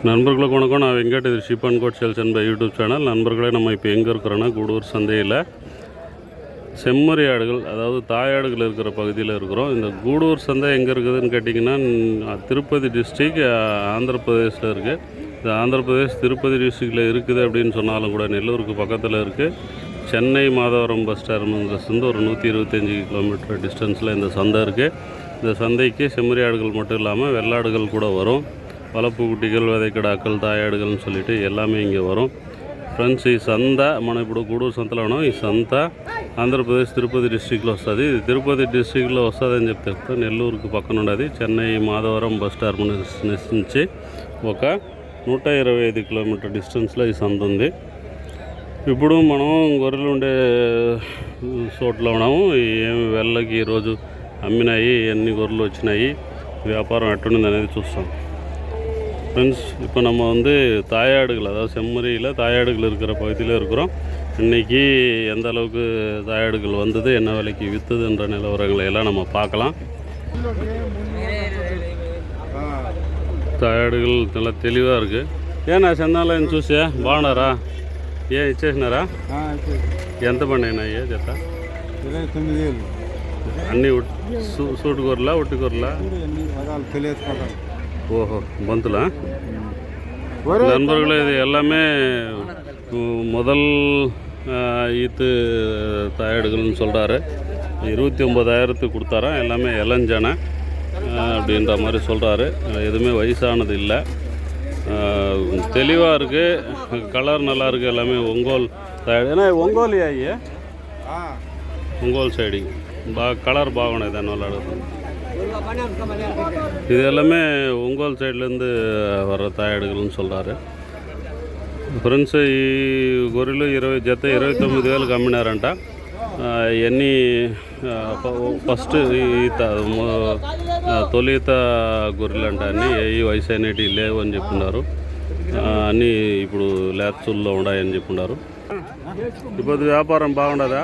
நண்பர்களுக்கு வணக்கம். நான் வெங்கட். இது ship and code sales and buy YouTube channel. நண்பர்களே, நம்ம இப்போ எங்கே இருக்கிறோன்னா கூடூர் சந்தையில் செம்மறி ஆடுகள், அதாவது தாயாடுகள் இருக்கிற பகுதியில் இருக்கிறோம். இந்த கூடூர் சந்தை எங்கே இருக்குதுன்னு கேட்டிங்கன்னா, திருப்பதி டிஸ்ட்ரிக், ஆந்திர பிரதேசில் இருக்குது. இந்த ஆந்திர பிரதேஷ் திருப்பதி டிஸ்ட்ரிக்டில் இருக்குது அப்படின்னு சொன்னாலும் கூட நெல்லூருக்கு பக்கத்தில் இருக்குது. சென்னை மாதவரம் பஸ் டெர்மினஸ்லேருந்து ஒரு 125 கிலோமீட்டர் டிஸ்டன்ஸில் இந்த சந்தை இருக்குது. இந்த சந்தைக்கு செம்மறி ஆடுகள் மட்டும் இல்லாமல் வெள்ளாடுகள் கூட வரும். வளர்ப்பு குட்டிகள், விதைக்கடாக்கள், தாயாடுகள்னு சொல்லிட்டு எல்லாமே இங்கே வரும். ఫ్రెండ్స్, ఈ సంత మనం ఇప్పుడు గూడూరు సంతలో ఉన్నాం. ఈ సంత ఆంధ్రప్రదేశ్ తిరుపతి డిస్ట్రిక్ట్లో వస్తుంది. ఇది తిరుపతి డిస్ట్రిక్ట్లో వస్తుందని చెప్తే నెల్లూరుకు పక్కన ఉండదు. చెన్నై మాధవరం బస్ టెర్మినస్ నుంచి ఒక 125 కిలోమీటర్ డిస్టెన్స్లో ఈ సంత ఉంది. ఇప్పుడు మనం గొర్రెలు ఉండే చోట్ల ఉన్నాము. ఏమి వెళ్ళకి ఈరోజు అమ్మినాయి, ఎన్ని గొర్రెలు వచ్చినాయి, వ్యాపారం ఎట్టుండింది అనేది చూస్తాం. ஃப்ரெண்ட்ஸ், இப்போ நம்ம தாயாடுகள், அதாவது செம்மறியில் தாயாடுகள் இருக்கிற பகுதியில் இருக்கிறோம். இன்றைக்கி எந்த அளவுக்கு தாயாடுகள் வந்தது, என்ன விலைக்கு விற்றுதுன்ற நிலவரங்களை எல்லாம் நம்ம பார்க்கலாம். தாயாடுகள் நல்லா தெளிவாக இருக்குது. ఏనా చందాలని చూసా బాగున్నారా? ఇచ్చేసినారా? ఎంత పడినాయినా అయ్యే జత? 29,000. అన్నీ సూటు కూరలా, ఒట్టి కూరలా? ஓஹோ, பந்துலா? நண்பர்களே, இது எல்லாமே முதல் ஈத்து தாயாடுகள்னு சொல்கிறாரு. 29,000 கொடுத்தாராம். எல்லாமே இளஞ்சனை அப்படின்ற மாதிரி சொல்கிறாரு. எதுவுமே வயசானது இல்லை. தெளிவாக இருக்குது, கலர் நல்லா இருக்குது. எல்லாமே ஒங்கோல் தாயாடு. ஏன்னா ஒங்கோலியா ஐயா? ஒங்கோல் சைடு கலர் బాగున్నాయి దానివల్ల అడుగుతుంది. இது எல்லாமே ஒங்கோல் சைட்லேருந்து வர்ற தாயாடுகள்னு சொல்கிறாரு. ఫ్రెండ్స్, ఈ గొర్రెలు 20 జత 29,000 అమ్మినారంట. ఎన్ని ఫస్ట్ ఈత తొలిత గొర్రెలు అంట. అన్నీ ఏ వయసు అనేటివి లేవు అని చెప్పున్నారు. అన్నీ ఇప్పుడు లేత్సుల్లో ఉన్నాయని చెప్పున్నారు. ఇప్పుడు వ్యాపారం బాగుండదా?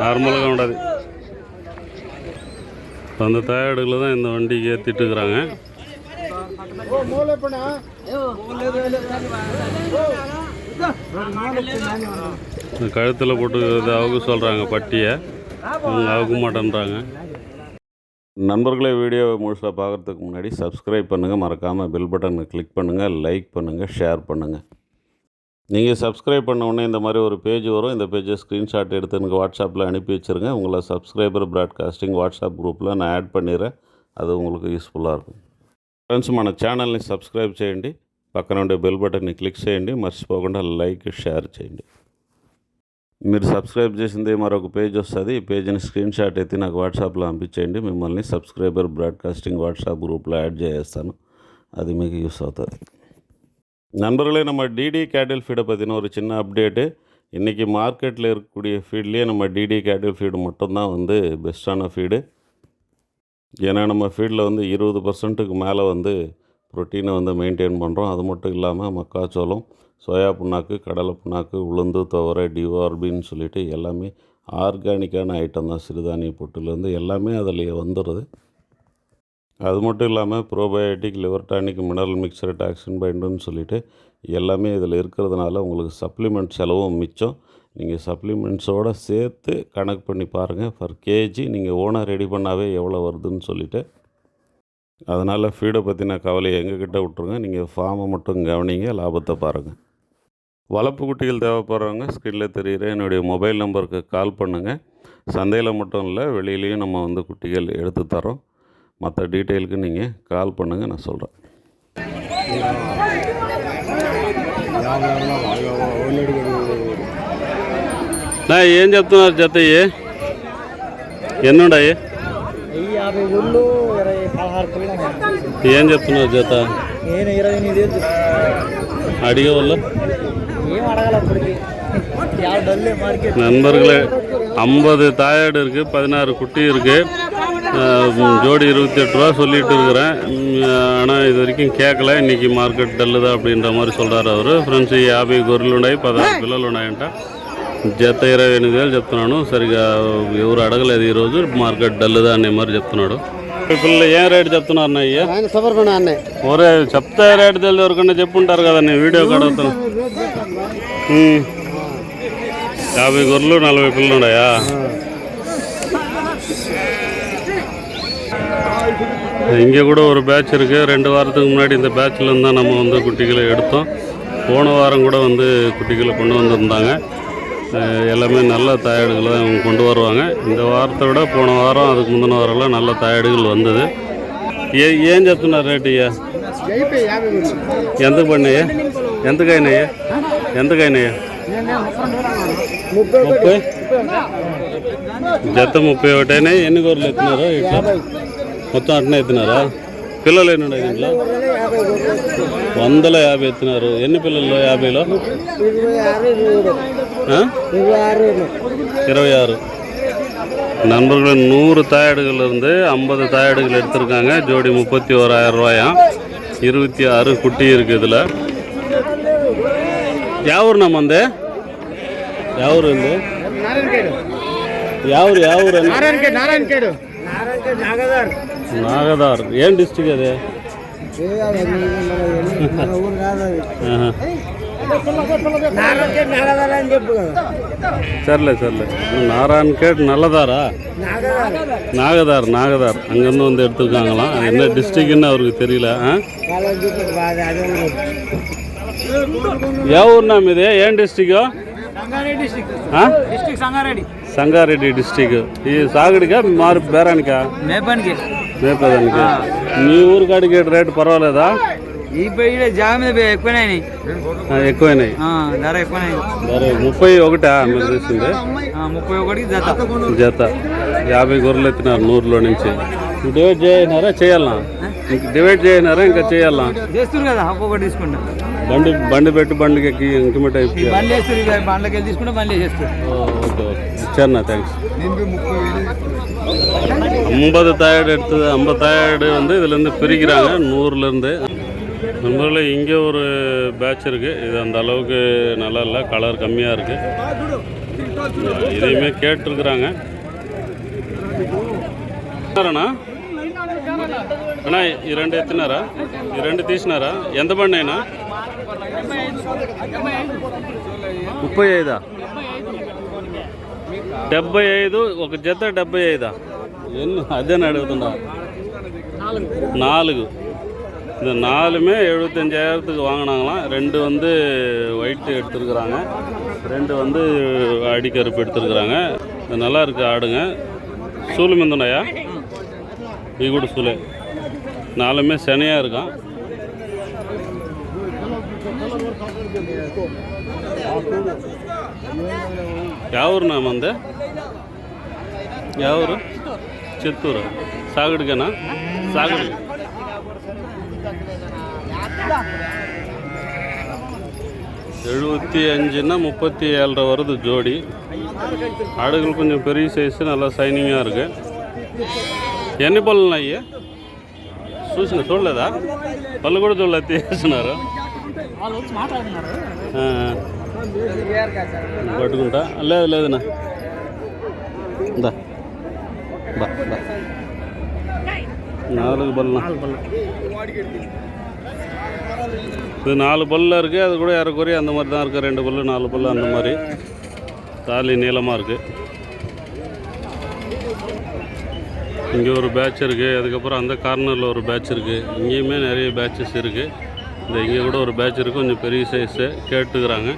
నార్మల్గా ఉండదు. அந்த தாயாடுகளை தான் இந்த வண்டிக்கு ஏற்றிட்டு இருக்கிறாங்க. கழுத்தில் போட்டு அவங்க சொல்கிறாங்க பட்டியை, அவங்க அவுக்க மாட்டேன்றாங்க. நண்பர்களே, வீடியோவை முழுசாக பார்க்குறதுக்கு முன்னாடி சப்ஸ்கிரைப் பண்ணுங்கள், மறக்காமல் பெல் பட்டனை கிளிக் பண்ணுங்கள், லைக் பண்ணுங்கள், ஷேர் பண்ணுங்கள். நீங்கள் சப்ஸ்கிரைப் பண்ண உடனே இந்த மாதிரி ஒரு பேஜ் வரும். இந்த பேஜை ஸ்க்ரீன்ஷாட் எடுத்து எனக்கு வாட்ஸ்அப்பில் அனுப்பி வச்சுருங்க. உங்களை சப்ஸ்கிரைபர் ப்ராட்காஸ்டிంగ్ వాట్సాప్ గ్రూప్లో நான் యాడ్ பண்ணிடுறேன். అది உங்களுக்கு యూస్ఫుల్గా இருக்கும். ఫ్రెండ్స్, మన ఛానల్ని సబ్స్క్రైబ్ చేయండి, పక్కన ఉండే బెల్ బటన్ని క్లిక్ చేయండి, మర్చిపోకుండా లైక్, షేర్ చేయండి. మీరు సబ్స్క్రైబ్ చేసింది మరొక పేజ్ వస్తుంది. ఈ పేజ్ని స్క్రీన్షాట్ ఎత్తి నాకు వాట్సాప్లో పంపించేయండి. మిమ్మల్ని సబ్స్క్రైబర్ బ్రాడ్కాస్టింగ్ వాట్సాప్ గ్రూప్లో యాడ్ చేస్తాను. அது మీకు யூஸ் అవుతుంది. நண்பர்களே, நம்ம டிடி கேட்டில் ஃபீடை பற்றின ஒரு சின்ன அப்டேட்டு. இன்றைக்கி மார்க்கெட்டில் இருக்கக்கூடிய ஃபீட்லேயே நம்ம டிடி கேட்டில் ஃபீடு மட்டும்தான் பெஸ்ட்டான ஃபீடு. ஏன்னா நம்ம ஃபீடில் 20%க்கு மேலே ப்ரோட்டீனை மெயின்டைன் பண்ணுறோம். அது மட்டும் இல்லாமல் மக்காச்சோளம், சோயா புண்ணாக்கு, கடலை புண்ணாக்கு, உளுந்து, துவரை, டிவார்பின்னு சொல்லிட்டு எல்லாமே ஆர்கானிக்கான ஐட்டம் தான். சிறுதானிய பொட்டுலேருந்து எல்லாமே அதில் வந்துடுது. அது மட்டும் இல்லாமல் probiotic, liver tonic, mineral mixture, toxin பைண்டுன்னு சொல்லிட்டு எல்லாமே இதில் இருக்கிறதுனால உங்களுக்கு சப்ளிமெண்ட் செலவும் மிச்சம். நீங்கள் சப்ளிமெண்ட்ஸோடு சேர்த்து கணக்கு பண்ணி பாருங்கள். பர் கேஜி நீங்கள் ஓனாக ரெடி பண்ணாவே எவ்வளோ வருதுன்னு சொல்லிவிட்டு. அதனால் ஃபீடை பற்றின கவலையை எங்ககிட்ட விட்ருங்க. நீங்கள் ஃபார்மை மட்டும் கவனிங்க, லாபத்தை பாருங்கள். வளர்ப்பு குட்டிகள் தேவைப்படுறவங்க ஸ்க்ரீனில் தெரிகிற என்னுடைய மொபைல் நம்பருக்கு கால் பண்ணுங்கள். சந்தையில் மட்டும் இல்லை, வெளியிலையும் நம்ம குட்டிகள் எடுத்து தரோம். மற்ற டீட்டெயிலுக்கு நீங்கள் கால் பண்ணுங்கள், நான் சொல்கிறேன். நான் ఏం చెప్తున్నారు జత? ఎన్ని ఉన్నాయి? ఏం చెప్తున్నారు జత? అడిగే వాళ్ళు நண்பர்களே, 50 தாயாடு இருக்குது, 16 குட்டி இருக்குது. ஜோடி 28 ரூபா சொல்லிகிட்டு இருக்கிறேன். ஆனால் இது வரைக்கும் கேட்கல. இன்றைக்கி మార్కెట్ డల్లుదా அப்படின்ற மாதிரி சொல்கிறாరు அவர். ఫ్రెండ్స్, 50 గొర్రెలు ఉన్నాయి, 16 పిల్లలు ఉన్నాయంట. జత 28,000 చెప్తున్నాను. సరిగా ఎవరు అడగలేదు ఈరోజు. మార్కెట్ డల్లుదా అనే మరి చెప్తున్నాడు. పిల్లలు ఏం రేటు చెప్తున్నారు అయ్యా? ఒరే చెప్తే రేటు తెలియదు ఎవరికన్నా చెప్పుంటారు కదా నేను వీడియో కడుగుతాను. 50 గొర్రెలు 40 పిల్లలు ఉన్నాయా? இங்கே கூட ஒரு பேட்ச் இருக்குது. 2 வாரத்துக்கு முன்னாடி இந்த பேட்சில் இருந்தால் நம்ம வந்து குட்டிகளை எடுத்தோம். போன வாரம் கூட வந்து குட்டிகளை கொண்டு வந்திருந்தாங்க. எல்லாமே நல்ல தாயாடுகளை தான் அவங்க கொண்டு வருவாங்க. இந்த வாரத்தை விட போன வாரம் அதுக்கு முந்தின வாரம்லாம் நல்ல தாயாடுகள் வந்தது. ఏం చెప్తున్నారు రేటు అయ్యా? ఎంతకు పడినాయా? ఎంతకైనాయా? 30 జత 31 అయినాయి. ఎన్ని గొర్రెలు ఎత్తున్నారు ఇట్లా? మొత్తం అట్నే ఎత్తినారా? పిల్లలు ఎన్ని ఉన్నాయి దీంట్లో? 150 ఎత్తినారు. ఎన్ని పిల్లలు 50లో? 26. நண்பர்கள் 100 தாயாடுகள் இருந்து 50 தாயாடுகள் எடுத்திருக்காங்க. ஜோடி 31,000 ரூபாயாம். 26 குட்டி இருக்குது இதில். யாவூர் நம்ம வந்து யாவூர் வந்து யாவூர் నాగదార్. ఏం డిస్ట్రిక్ట్ అది? சரல நாராயண்கேட் நல்லதாரா? நாகதார் அங்கேருந்து வந்து எடுத்துருக்காங்களாம். என்ன டிஸ்ட்ரிக்ட்னு அவருக்கு தெரியல. ಯಾವ ಊರು ನಮ್ಮ ಇದೆ? ಏನು ಡಿಸ್ಟ್ರಿಕ್ಕು? సంగారెడ్డి డిస్టిక్. ఈ సాగడికా మారు బేరానికా? మేపదానికి. మీ ఊరు కాడికి రేటు పర్వాలేదా? ఎక్కువైనాయి. ధర 31 మీరు చూసింది? 31 జత. 50 గొర్రెలు ఎత్తినారు 100లో నుంచి. డివైడ్ చేయాలనా? డివైడ్ చేయనారా ఇంకా చేయాలా? చేస్తారు కదా, ఒక్కొక్కటి తీసుకుంటా. బండి పెట్టి బండికి ఎక్కి ఇంటిమేట్ అయిపోయి బండ్లకి వెళ్ళి తీసుకుంటే బండి చేస్తారు. ஓகே சரிண்ணா, தேங்க்ஸ். 50 தாயாடு எடுத்தது. 50 தாயாடு வந்து இதுலேருந்து பிரிக்கிறாங்க 100லேருந்து. நம்மள இங்கே ஒரு பேட்ச் இருக்குது. இது அந்த அளவுக்கு நல்லா இல்லை, கலர் கம்மியாக இருக்குது. இதையுமே கேட்டுருக்குறாங்க. అన్నా అన్నా ఈ 2 ఎత్తినారా? ఈ 2 తీసినారా? ఎంత పడినాయినా? 35. 75 ఒక జత 75. ఎన్ని అదేనా అడుగుతున్నా? 4. இந்த 4மே 75,000க்கு வாங்கினாங்களாம். 2 வந்து ஒயிட் எடுத்துருக்குறாங்க, 2 வந்து அடிக்கருப்பு எடுத்துருக்குறாங்க. நல்லா இருக்குது ஆடுங்க. சூளு மிந்துனாயா? ఈ కూడా సూలే. 4மே శనిயாக இருக்கான். యావూరునా మంది? యావూరు? చిత్తూరు. సాగుడికేనా? సాగుడి. 75ன்னா 37 வருது ஜோடி. ஆடுகள் கொஞ்சம் பெரிய சைஸு, நல்லா சைனிங்காக இருக்குது. ఎన్ని పళ్ళు ఉన్నాయి? చూసిన చూడలేదా? పళ్ళు కూడా చూడలేదు, తీస్తున్నారు. పట్టుకుంటా. లేదునా బా 4 பல்லு. இது 4 பல்லில் இருக்குது. அது கூட ஏறக்குறைய அந்த மாதிரி தான் இருக்குது. 2 பல்லு 4 பல்லு அந்த மாதிரி. தாலி நீளமாக இருக்குது. இங்கே ஒரு பேட்ச் இருக்குது. அதுக்கப்புறம் அந்த கார்னரில் ஒரு பேட்ச் இருக்குது. இங்கேயுமே நிறைய பேட்சஸ் இருக்குது. இந்த இங்கே கூட ஒரு பேட்ச் இருக்குது, கொஞ்சம் பெரிய சைஸு. கேட்டுக்கிறாங்க.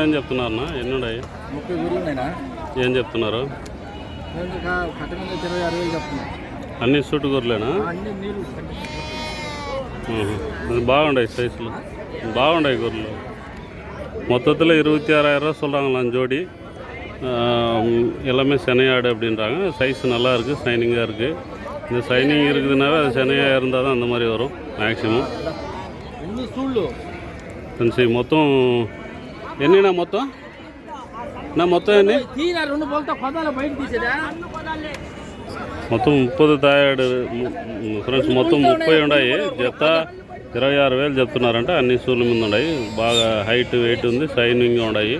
ఏం చెప్తున్నారన్నా? ఎన్నున్నాయి? 30 గొర్రెలున్నాయినా? ఏం చెప్తున్నారు? అన్ని సూటు గొర్రెలేనా? బాగుంటాయి, సైజులు బాగుంటాయి గొర్రెలు. மொத்தத்தில் 26,000 சொல்கிறாங்களாம் ஜோடி. எல்லாமே செனையாடு அப்படின்றாங்க. சைஸ் நல்லா இருக்குது, சைனிங்காக இருக்குது. இந்த சைனிங் இருக்குதுனாவே அது சென்னையாக இருந்தால் தான் அந்த மாதிரி வரும் மேக்ஸிமம். சரி மொத்தம் என்னண்ணா మొత్తం ఎన్ని మొత్తం 30 తాయాడు ఫ్రెండ్స్. మొత్తం 30 ఉన్నాయి. జత 26,000 చెప్తున్నారంట. అన్ని సూళ్ళ మీద ఉన్నాయి. బాగా హైట్ వెయిట్ ఉంది, షైనింగ్ ఉన్నాయి.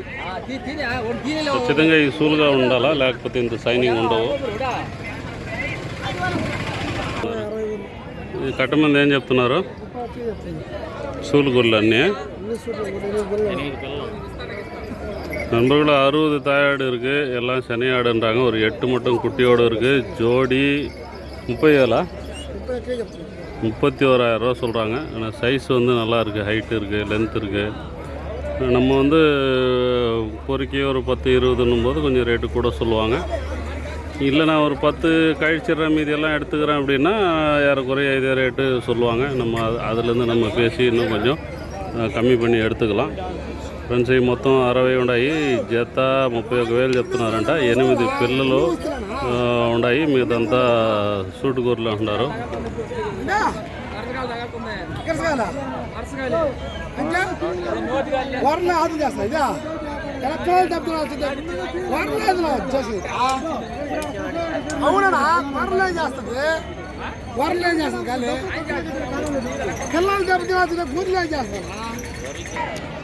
ఖచ్చితంగా ఈ సూలుగా ఉండాలా, లేకపోతే ఇంత షైనింగ్ ఉండవు. ఈ కట్ట మీద ఏం చెప్తున్నారు? சூல் குரல் அண்ணே நண்பர்களும் 60 தாயாடு இருக்குது. எல்லாம் சனி ஆடுன்றாங்க. ஒரு 8 மட்டும் குட்டியோடு இருக்குது. ஜோடி 30,000 31,000 சொல்கிறாங்க. ஆனால் சைஸ் வந்து நல்லா இருக்குது, ஹைட்டு இருக்குது, லென்த் இருக்குது. நம்ம வந்து பொறுக்கி ஒரு 10-20 போது கொஞ்சம் ரேட்டு கூட சொல்லுவாங்க. இல்லை நான் ஒரு 10 கழிச்சிட்றேன் மீதியெல்லாம் எடுத்துக்கிறேன் அப்படின்னா ஏறக்குறைய இதே ரேட்டு சொல்லுவாங்க. நம்ம அதுலேருந்து நம்ம பேசி இன்னும் கொஞ்சம் కమ్మి పని ఎడుతుకలాం. ఫ్రెండ్స్ ఈ మొత్తం 60 ఉన్నాయి. జత 31,000 చెప్తున్నారంట. 8 పిల్లలు ఉన్నాయి. మీదంతా సూటు గొర్రెలు అంటున్నారు.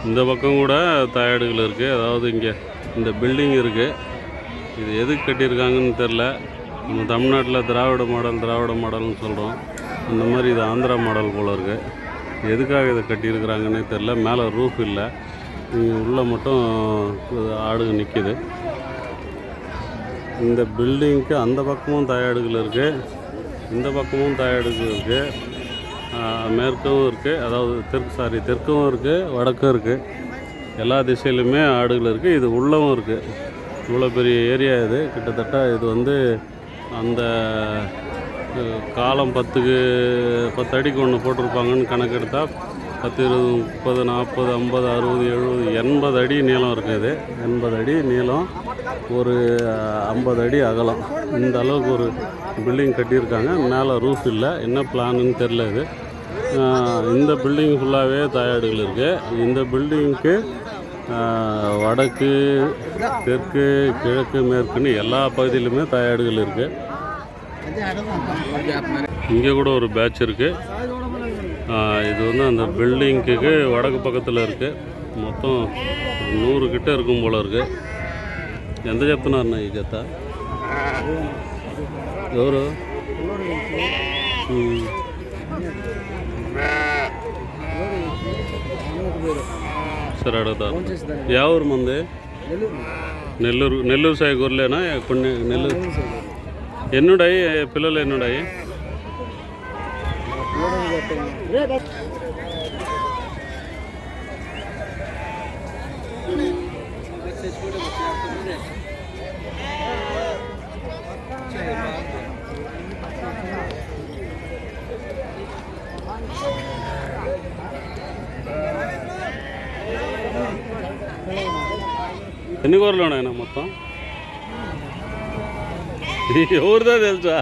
இந்த பக்கம் கூட தாயாடுகள் இருக்குது. அதாவது இங்கே இந்த பில்டிங் இருக்குது. இது எதுக்கு கட்டியிருக்காங்கன்னு தெரில. நம்ம தமிழ்நாட்டில் திராவிட மாடல்னு சொல்கிறோம். இந்த மாதிரி இது ஆந்திரா மாடல் போல் இருக்குது. எதுக்காக இதை கட்டியிருக்கிறாங்கன்னே தெரில. மேலே ரூஃப் இல்லை. உள்ளே மட்டும் ஆடுங்க நிற்கிது. இந்த பில்டிங்க்கு அந்த பக்கமும் தாயாடுகள் இருக்குது, இந்த பக்கமும் தாயாடுகள் இருக்குது. மேற்கும் இருக்குது, அதாவது தெற்கும் இருக்குது, வடக்கும் இருக்குது. எல்லா திசையிலுமே ஆடுகள் இருக்குது. இது உள்ளவும் இருக்குது. இவ்வளோ பெரிய ஏரியா இது. கிட்டத்தட்ட இது வந்து அந்த காலம் 10 அடிக்கு ஒன்று போட்டிருப்பாங்கன்னு கணக்கெடுத்தால் 10, 20, 30, 40, 50, 60, 80 அடி நீளம் இருக்குது. 80 அடி நீளம், ஒரு 50 அடி அகலம். இந்த அளவுக்கு ஒரு பில்டிங் கட்டியிருக்காங்க. மேலே ரூஃப் இல்லை. என்ன பிளான்னு தெரில. இது இந்த பில்டிங் ஃபுல்லாகவே தாயாடுகள் இருக்குது. இந்த பில்டிங்க்கு வடக்கு, தெற்கு, கிழக்கு, மேற்குன்னு எல்லா பகுதியிலுமே தாயாடுகள் இருக்குது. இங்கே கூட ஒரு பேட்ச் இருக்குது. இது வந்து அந்த பில்டிங்க்கு வடக்கு பக்கத்தில் இருக்குது. మొత్తం 100 கிட்ட இருக்கும் போல இருக்குது. ఎంత చెప్తున్నారన్న ఈ జత? ఎవరు? సరే అడుగుతారు. ಯಾವ ఊరు మంది? నెల్లూరు సాయి గొర్రెలేనా? కొన్ని నెల్లూరు ఎన్నుడాయి పిల్లలు? ఎన్నుడాయి? ఎన్ని గొర్రెలు ఉన్నాయన్నా మొత్తం? ఎవరిదా తెలుసా?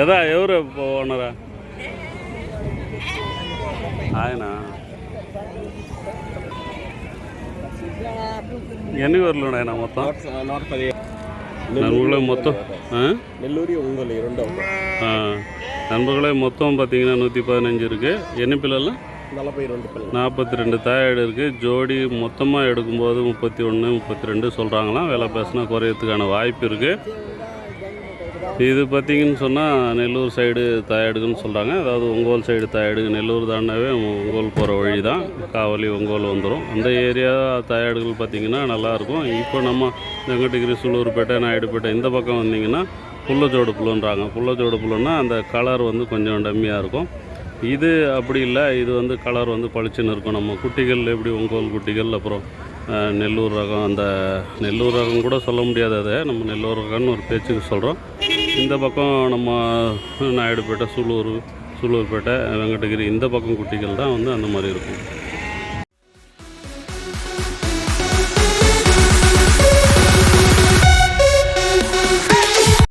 ఎదా ఎవరు ఓనరా? ఆయన ఎన్ని గొర్రెలు ఉన్నాయన్నా మొత్తం? நண்பர்களே மொத்தம் நண்பர்களே மொத்தம் பார்த்தீங்கன்னா 115 இருக்குது. என்ன பிள்ளைலாம் 42 தாயாடு இருக்குது. ஜோடி மொத்தமாக எடுக்கும்போது 31, 32 சொல்கிறாங்களாம். விலை பேசினா குறையறதுக்கான வாய்ப்பு இருக்குது. இது பார்த்திங்கன்னு சொன்னால் நெல்லூர் சைடு தாயாடுக்குன்னு சொல்கிறாங்க. அதாவது ஒங்கோல் சைடு தாயாடு. நெல்லூர் தாண்டாவே ஒங்கோல் போகிற வழி தான். காவலி ஒங்கோல் வந்துடும். அந்த ஏரியா தாயாடுகள் பார்த்திங்கன்னா நல்லாயிருக்கும். இப்போ நம்ம வெங்கடகிரி, சூலூர்பேட்டை, நாயுடுபேட்டை இந்த பக்கம் வந்திங்கன்னா புல்லஜோடு புல்லுன்றாங்க. புல்லஜோடு புல்லுன்னா அந்த கலர் வந்து கொஞ்சம் டம்மியாக இருக்கும். இது அப்படி இல்லை. இது வந்து கலர் வந்து பளிச்சுன்னு இருக்கும். நம்ம குட்டிகள் எப்படி ஒங்கோல் குட்டிகள், அப்புறம் நெல்லூர் ரகம். அந்த நெல்லூர் ரகம் கூட சொல்ல முடியாது. அதை நம்ம நெல்லூர் ரகம்னு ஒரு பேச்சுக்கு சொல்கிறோம். இந்த பக்கம் நம்ம நாயுடுபேட்டை, சூலூர்பேட்டை, வெங்கடகிரி இந்த பக்கம் குட்டிகள் தான் வந்து அந்த மாதிரி இருக்கும்.